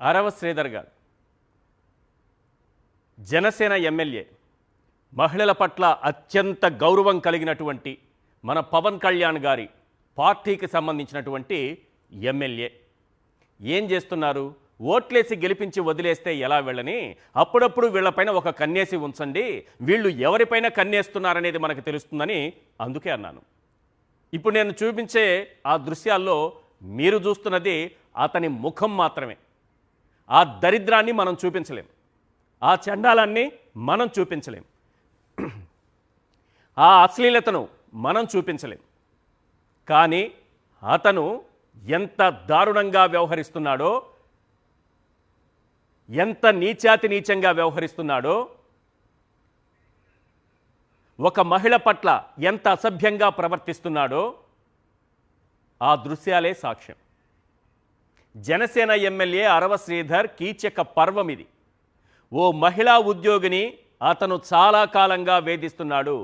అరవ శ్రీధర్ గారు జనసేన ఎమ్మెల్యే, మహిళల పట్ల అత్యంత గౌరవం కలిగినటువంటి మన పవన్ కళ్యాణ్ గారి పార్టీకి సంబంధించినటువంటి ఎమ్మెల్యే ఏం చేస్తున్నారు? ఓట్లేసి గెలిపించి వదిలేస్తే ఎలా వెళ్ళని అప్పుడప్పుడు వీళ్ళపైన ఒక కన్నేసి ఉంచండి, వీళ్ళు ఎవరిపైన కన్నేస్తున్నారనేది మనకు తెలుస్తుందని అందుకే అన్నాను. ఇప్పుడు నేను చూపించే ఆ దృశ్యాల్లో మీరు చూస్తున్నది అతని ముఖం మాత్రమే. ఆ దరిద్రాన్ని మనం చూపించలేం, ఆ చండాలాన్ని మనం చూపించలేం, ఆ అశ్లీలతను మనం చూపించలేం. కానీ అతను ఎంత దారుణంగా వ్యవహరిస్తున్నాడో, ఎంత నీచాతి నీచంగా వ్యవహరిస్తున్నాడో, ఒక మహిళ పట్ల ఎంత అసభ్యంగా ప్రవర్తిస్తున్నాడో ఆ దృశ్యాలే సాక్ష్యం. జనసేన ఎమ్మెల్యే అరవ శ్రీధర్ కీచక పర్వం ఇది. ఓ మహిళా ఉద్యోగిని అతను చాలా కాలంగా వేధిస్తున్నాడు.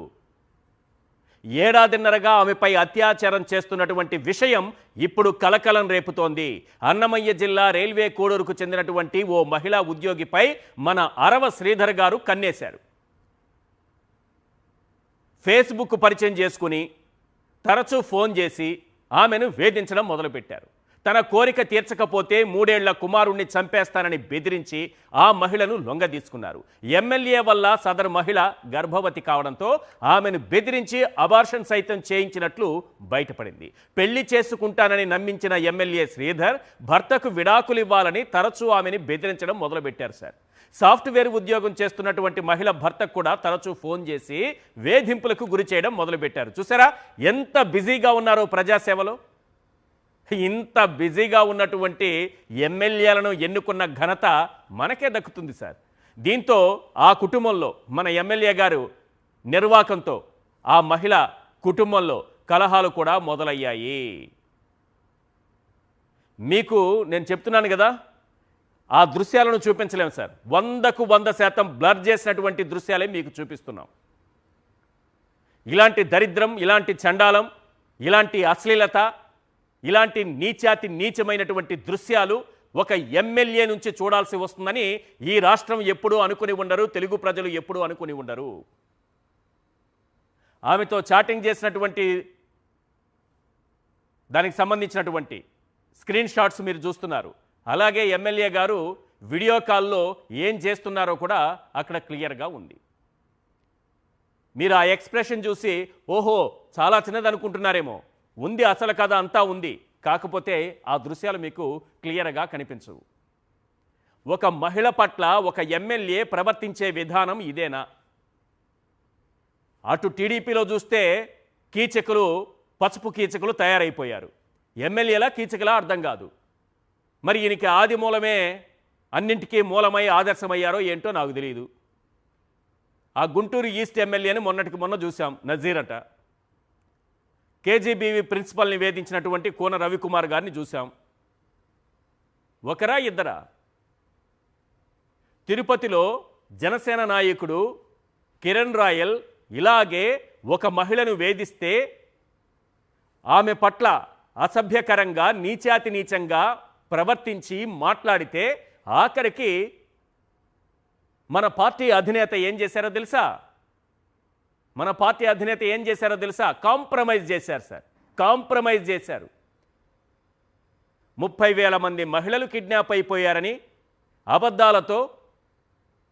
ఏడాదిన్నరగా ఆమెపై అత్యాచారం చేస్తున్నటువంటి విషయం ఇప్పుడు కలకలం రేపుతోంది. అన్నమయ్య జిల్లా రైల్వే కోడూరుకు చెందినటువంటి ఓ మహిళా ఉద్యోగిపై మన అరవ శ్రీధర్ గారు కన్నేశారు. ఫేస్బుక్ పరిచయం చేసుకుని తరచూ ఫోన్ చేసి ఆమెను వేధించడం మొదలుపెట్టారు. తన కోరిక తీర్చకపోతే 3 ఏళ్ల కుమారుణ్ణి చంపేస్తానని బెదిరించి ఆ మహిళను లొంగదీసుకున్నారు. ఎమ్మెల్యే వల్ల సదరు మహిళ గర్భవతి కావడంతో ఆమెను బెదిరించి అబార్షన్ సైతం చేయించినట్లు బయటపడింది. పెళ్లి చేసుకుంటానని నమ్మించిన ఎమ్మెల్యే శ్రీధర్ భర్తకు విడాకులు ఇవ్వాలని తరచూ ఆమెను బెదిరించడం మొదలుపెట్టారు. సార్, సాఫ్ట్వేర్ ఉద్యోగం చేస్తున్నటువంటి మహిళ భర్తకు కూడా తరచూ ఫోన్ చేసి వేధింపులకు గురి చేయడం మొదలుపెట్టారు. చూసారా ఎంత బిజీగా ఉన్నారో ప్రజాసేవలో? ఇంత బిజీగా ఉన్నటువంటి ఎమ్మెల్యేలను ఎన్నుకున్న ఘనత మనకే దక్కుతుంది సార్. దీంతో ఆ కుటుంబంలో మన ఎమ్మెల్యే గారు నిర్వాకంతో ఆ మహిళ కుటుంబంలో కలహాలు కూడా మొదలయ్యాయి. మీకు నేను చెప్తున్నాను కదా, ఆ దృశ్యాలను చూపించలేము సార్. 100కు 100% బ్లర్ చేసినటువంటి దృశ్యాలే మీకు చూపిస్తున్నాం. ఇలాంటి దరిద్రం, ఇలాంటి చండాలం, ఇలాంటి అశ్లీలత, ఇలాంటి నీచాతి నీచమైనటువంటి దృశ్యాలు ఒక ఎమ్మెల్యే నుంచి చూడాల్సి వస్తుందని ఈ రాష్ట్రం ఎప్పుడూ అనుకుని ఉండరు, తెలుగు ప్రజలు ఎప్పుడూ అనుకుని ఉండరు. ఆమెతో చాటింగ్ చేసినటువంటి దానికి సంబంధించినటువంటి స్క్రీన్ షాట్స్ మీరు చూస్తున్నారు. అలాగే ఎమ్మెల్యే గారు వీడియో కాల్లో ఏం చేస్తున్నారో కూడా అక్కడ క్లియర్గా ఉంది. మీరు ఆ ఎక్స్ప్రెషన్ చూసి ఓహో చాలా చిన్నదనుకుంటున్నారేమో, ఉంది, అసలు కథ అంతా ఉంది. కాకపోతే ఆ దృశ్యాలు మీకు క్లియర్గా కనిపించవు. ఒక మహిళ పట్ల ఒక ఎమ్మెల్యే ప్రవర్తించే విధానం ఇదేనా? అటు టీడీపీలో చూస్తే కీచకులు, పసుపు కీచకులు తయారైపోయారు. ఎమ్మెల్యేలా కీచకులా అర్థం కాదు. మరి ఈయనకి ఆది మూలమే అన్నింటికీ మూలమై ఆదర్శమయ్యారో ఏంటో నాకు తెలియదు. ఆ గుంటూరు ఈస్ట్ ఎమ్మెల్యేని మొన్నటికి మొన్న చూసాం, నజీరట. కేజీబీవీ ప్రిన్సిపల్ని వేధించినటువంటి కోన రవికుమార్ గారిని చూసాం. ఒకరా ఇద్దరా? తిరుపతిలో జనసేన నాయకుడు కిరణ్ రాయల్ ఇలాగే ఒక మహిళను వేధిస్తే ఆమె పట్ల అసభ్యకరంగా నీచాతి నీచంగా ప్రవర్తించి మాట్లాడితే ఆఖరికి మన పార్టీ అధినేత ఏం చేశారో తెలుసా? మన పార్టీ అధినేత ఏం చేశారో తెలుసా? కాంప్రమైజ్ చేశారు సార్, కాంప్రమైజ్ చేశారు. 30,000 మంది మహిళలు కిడ్నాప్ అయిపోయారని అబద్ధాలతో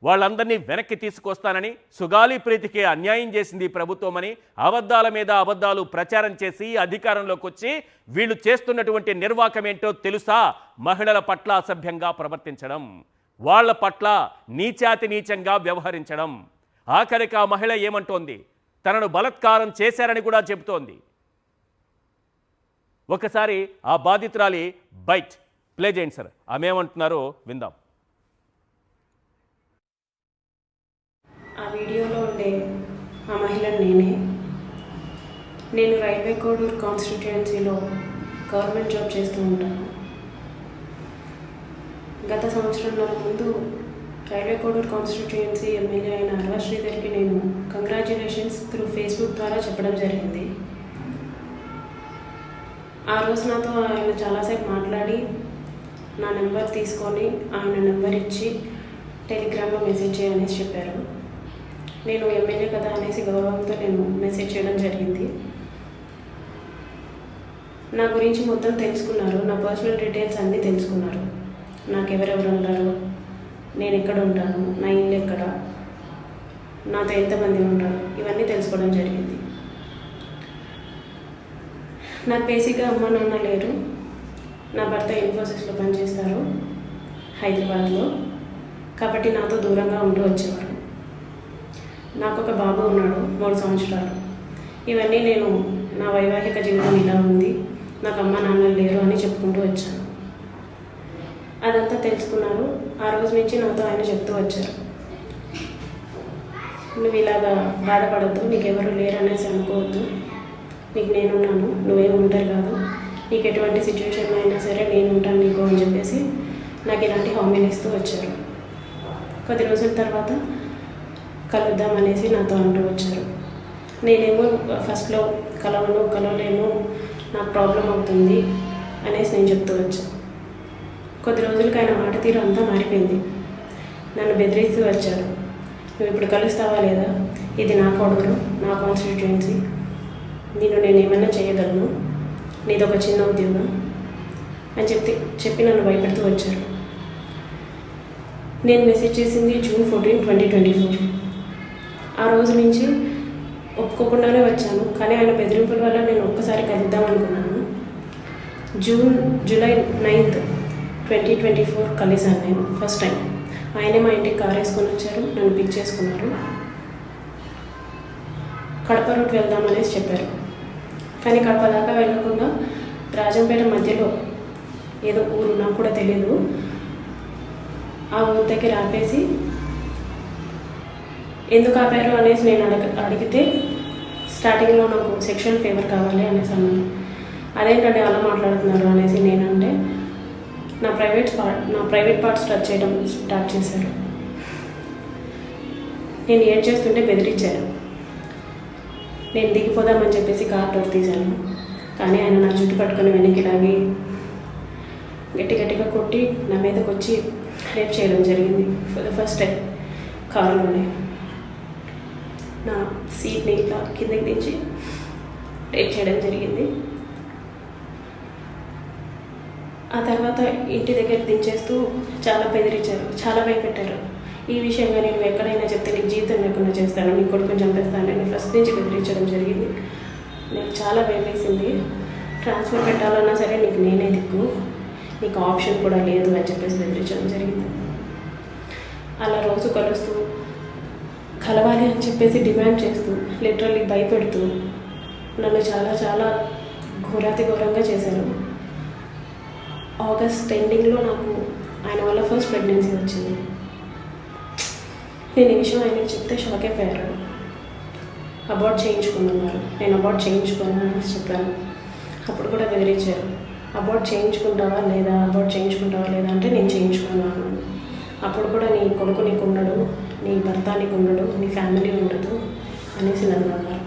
వాళ్ళందరినీ వెనక్కి తీసుకొస్తానని, సుగాలి ప్రీతికి అన్యాయం చేసింది ప్రభుత్వమని అబద్ధాల మీద అబద్ధాలు ప్రచారం చేసి అధికారంలోకి వచ్చి వీళ్ళు చేస్తున్నటువంటి నిర్వాకం ఏంటో తెలుసా? మహిళల పట్ల అసభ్యంగా ప్రవర్తించడం, వాళ్ళ పట్ల నీచాతి నీచంగా వ్యవహరించడం. ఆఖరికి ఆ మహిళ ఏమంటోంది? తనను బలాత్కారం చేశారని కూడా చెబుతోంది. ఒకసారి ఆ బాధితురాలి బైట్ ప్లే చేయండి సార్, ఆమె ఏమంటున్నారో విందాం. ఆ వీడియోలో ఉండే ఆ మహిళ నేను రైల్వే కోడూరు కాన్స్టిట్యుయెన్సీలో గవర్నమెంట్ జాబ్ చేస్తూ ఉంటాను. గత సంవత్సరంన్నర ముందు రైల్వే కోడూరు కాన్స్టిట్యుయెన్సీ ఎమ్మెల్యే అయిన అరవ శ్రీధర్కి నేను కంగ్రాచ్యులేషన్స్ త్రూ ఫేస్బుక్ ద్వారా చెప్పడం జరిగింది. ఆ రోజు నాతో ఆయన చాలాసేపు మాట్లాడి నా నెంబర్ తీసుకొని ఆయన నెంబర్ ఇచ్చి టెలిగ్రామ్లో మెసేజ్ చేయనేసి చెప్పారు. నేను ఎమ్మెల్యే కదా అనేసి గౌరవంతో నేను మెసేజ్ చేయడం జరిగింది. నా గురించి మొత్తం తెలుసుకున్నారు, నా పర్సనల్ డీటెయిల్స్ అన్నీ తెలుసుకున్నారు. నాకు ఎవరెవరు ఉంటారు, నేను ఎక్కడ ఉంటాను, నా ఇల్లు ఎక్కడ, నాతో ఎంతమంది ఉంటారు, ఇవన్నీ తెలుసుకోవడం జరిగింది. నాకు బేసిక్గా అమ్మ నాన్న లేరు. నా భర్త ఇన్ఫోసిస్లో పనిచేస్తారు హైదరాబాద్లో, కాబట్టి నాతో దూరంగా ఉంటూ వచ్చేవారు. నాకు ఒక బాబు ఉన్నాడు 3 సంవత్సరాలు. ఇవన్నీ నేను నా వైవాహిక జీవితం ఇలా ఉంది, నాకు అమ్మ నాన్న లేరు అని చెప్పుకుంటూ వచ్చాను. అదంతా తెలుసుకున్నారు. ఆ రోజు నుంచి నాతో ఆయన చెప్తూ వచ్చారు, నువ్వు ఇలాగా బాధపడద్దు, నీకెవరు లేరు అనేసి అనుకోవద్దు, నీకు నేనున్నాను, నువ్వేమి ఉంటారు కాదు, నీకు ఎటువంటి సిచ్యువేషన్లో అయినా సరే నేను ఉంటాను నీకు అని చెప్పేసి నాకు ఇలాంటి హామీలు ఇస్తూ వచ్చారు. కొద్ది రోజుల తర్వాత కలుద్దామనేసి నాతో అంటూ వచ్చారు. నేనేమో ఫస్ట్లో కలవలేను, నాకు ప్రాబ్లం అవుతుంది అనేసి నేను చెప్తూ వచ్చాను. కొద్ది రోజులకి ఆయన మాట తీరు అంతా మారిపోయింది. నన్ను బెదిరిస్తూ వచ్చారు, నువ్వు ఇప్పుడు కలుస్తావా లేదా, ఇది నా కొడుకు, నా కాన్స్టిట్యుయెన్సీ, నేను ఏమైనా చేయగలను, నీదొక చిన్న ఉద్యోగం అని చెప్పి నన్ను భయపెడుతూ వచ్చారు. నేను మెసేజ్ చేసింది June 14, 2024. ఆ రోజు నుంచి ఒప్పుకోకుండానే వచ్చాను, కానీ ఆయన బెదిరింపుల వల్ల నేను ఒక్కసారి కలుద్దాం అనుకున్నాను. July 9, 2024 కలిసాను నేను ఫస్ట్ టైం. ఆయనే మా ఇంటికి కార్ వేసుకొని వచ్చారు, నన్ను పిక్ చేసుకున్నారు. కడప రూట్ వెళ్దామనేసి చెప్పారు, కానీ కడప దాకా వెళ్ళకుండా రాజంపేట మధ్యలో ఏదో ఊరు, నాకు కూడా తెలీదు, ఆ ఊరి దగ్గర ఆపేసి ఎందుకు ఆపారు అనేసి నేను అడిగితే స్టార్టింగ్లో నాకు సెక్షువల్ ఫేవర్ కావాలి అనేసి అన్నారు. అదేంటంటే అలా మాట్లాడుతున్నారు అనేసి నేనంటే నా ప్రైవేట్ పార్ట్స్ టచ్ చేయడం స్టార్ట్ చేశారు. నేను ఏడ్ చేస్తుంటే బెదిరించారు. నేను దిగిపోదామని చెప్పేసి కార్ డోర్ తీశాను, కానీ ఆయన నా చుట్టు పట్టుకొని వెనక్కి లాగి గట్టిగా కొట్టి నా మీదకి వచ్చి రేప్ చేయడం జరిగింది. ఫర్ ద ఫస్ట్ టైం కారులోనే నా సీట్ని ఇట్లా కిందకి దించి రేప్ చేయడం జరిగింది. ఆ తర్వాత ఇంటి దగ్గర దించేస్తూ చాలా బెదిరించారు, చాలా భయపెట్టారు. ఈ విషయంగా నేను ఎక్కడైనా చెప్తే నీకు జీవితం లేకుండా చేస్తాను, నీ కొడుకుని చంపేస్తాను అని ఫస్ట్ నుంచి బెదిరించడం జరిగింది. నాకు చాలా భయం వేసింది. ట్రాన్స్ఫర్ పెట్టాలన్నా సరే నీకు నేనే దిక్కు, నీకు ఆప్షన్ కూడా లేదు అని చెప్పేసి బెదిరించడం జరిగింది. అలా రోజు కలుస్తూ కలవాలి అని చెప్పేసి డిమాండ్ చేస్తూ లిటరల్లీ భయపెడుతూ నన్ను చాలా చాలా ఘోరంగా చేశారు. ఆగస్ట్ ఎండింగ్లో నాకు ఆయన వల్ల ఫస్ట్ ప్రెగ్నెన్సీ వచ్చింది. నేను ఈ విషయం ఆయనకు చెప్తే షాక్ అయిపోయారు. అబార్ట్ చేయించుకున్నారు. నేను అబార్ట్ చేయించుకున్నాను అని చెప్పాను. అప్పుడు కూడా బెదిరించారు, అబార్ట్ చేయించుకుంటావా లేదా అంటే నేను చేయించుకున్నాను. అప్పుడు కూడా నీ కొడుకు నీకు ఉండడు, నీ భర్త నీకు ఉండడు, నీ ఫ్యామిలీ ఉండదు అనేసి నన్ను అన్నారు.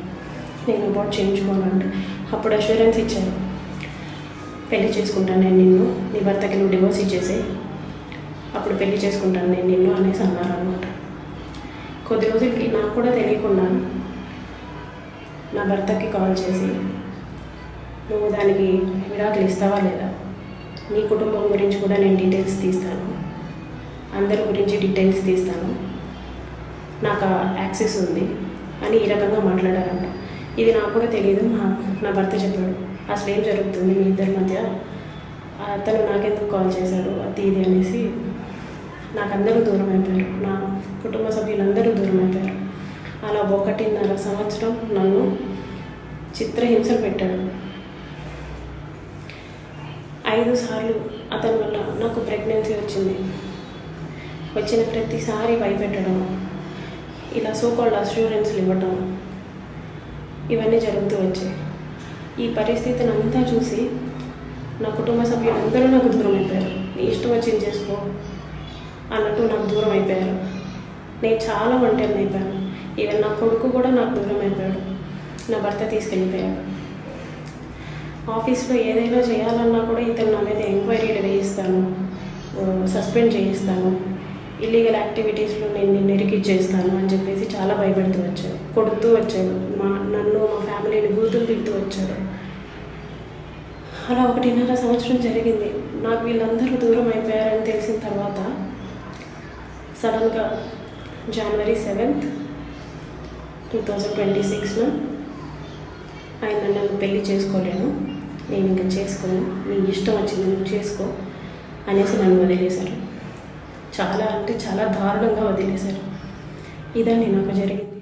నేను అబార్ట్ చేయించుకోను అంటే అప్పుడు అష్యూరెన్స్ ఇచ్చారు, పెళ్లి చేసుకుంటాను నేను నిన్ను, నీ భర్తకి నువ్వు డివోర్స్ ఇచ్చేసి అప్పుడు పెళ్లి చేసుకుంటాను నేను నిన్ను అనేసి అన్నారు అనమాట. కొద్ది రోజులకి నాకు కూడా తెలియకుండా నా భర్తకి కాల్ చేసి నువ్వు దానికి విడాకులు ఇస్తావా లేదా, నీ కుటుంబం గురించి కూడా నేను డీటెయిల్స్ తీస్తాను, అందరి గురించి డీటెయిల్స్ తీస్తాను, నాకు యాక్సెస్ ఉంది అని ఈ రకంగా మాట్లాడారంట. ఇది నాకు కూడా తెలియదు, నా భర్త చెప్పాడు అసలు ఏం జరుగుతుంది మీ ఇద్దరి మధ్య, అతను నాకెందుకు కాల్ చేశాడు అది ఇది అనేసి నాకు అందరూ దూరం అయిపోయారు, నా కుటుంబ సభ్యులందరూ దూరం అయిపోయారు. అలా 1.5 సంవత్సరం నన్ను చిత్రహింసలు పెట్టాడు. 5 సార్లు అతని వల్ల నాకు ప్రెగ్నెన్సీ వచ్చింది. వచ్చిన ప్రతిసారి భయపెట్టడం, ఇలా సోకాల్డ్ అష్యూరెన్స్లు ఇవ్వటం, ఇవన్నీ జరుగుతూ వచ్చాయి. ఈ పరిస్థితిని అంతా చూసి నా కుటుంబ సభ్యులందరూ నాకు దూరం అయిపోయారు. నీ ఇష్టం వచ్చింది చేసుకో అన్నట్టు నాకు దూరం అయిపోయారు. నేను చాలా ఒంటరిని అయిపోయాను. ఈవెన్ నా కొడుకు కూడా నాకు దూరం అయిపోయాడు, నా భర్త తీసుకెళ్ళిపోయాడు. ఆఫీస్లో ఏదైనా చేయాలన్నా కూడా ఇతను నా మీద ఎంక్వైరీలు వేయిస్తాను, సస్పెండ్ చేయిస్తాను, ఇల్లీగల్ యాక్టివిటీస్లో నేను నిన్ను ఇరికిచ్చేస్తాను అని చెప్పేసి చాలా భయపెడుతూ వచ్చాడు. కొడుతూ వచ్చాడు, నన్ను మా ఫ్యామిలీని బూతులు తిడుతూ వచ్చాడు. అలా 1.5 సంవత్సరం జరిగింది. నాకు వీళ్ళందరూ దూరం అయిపోయారని తెలిసిన తర్వాత సడన్గా January 7th, 2026 ఆయన నన్ను పెళ్లి చేసుకోలేను, నేను ఇంకా చేసుకోను, నీ ఇష్టం వచ్చింది నువ్వు చేసుకో అనేసి నన్ను వదిలేశారు. చాలా అంటే చాలా దారుణంగా వదిలేశారు. ఇదండి నాకు జరిగింది.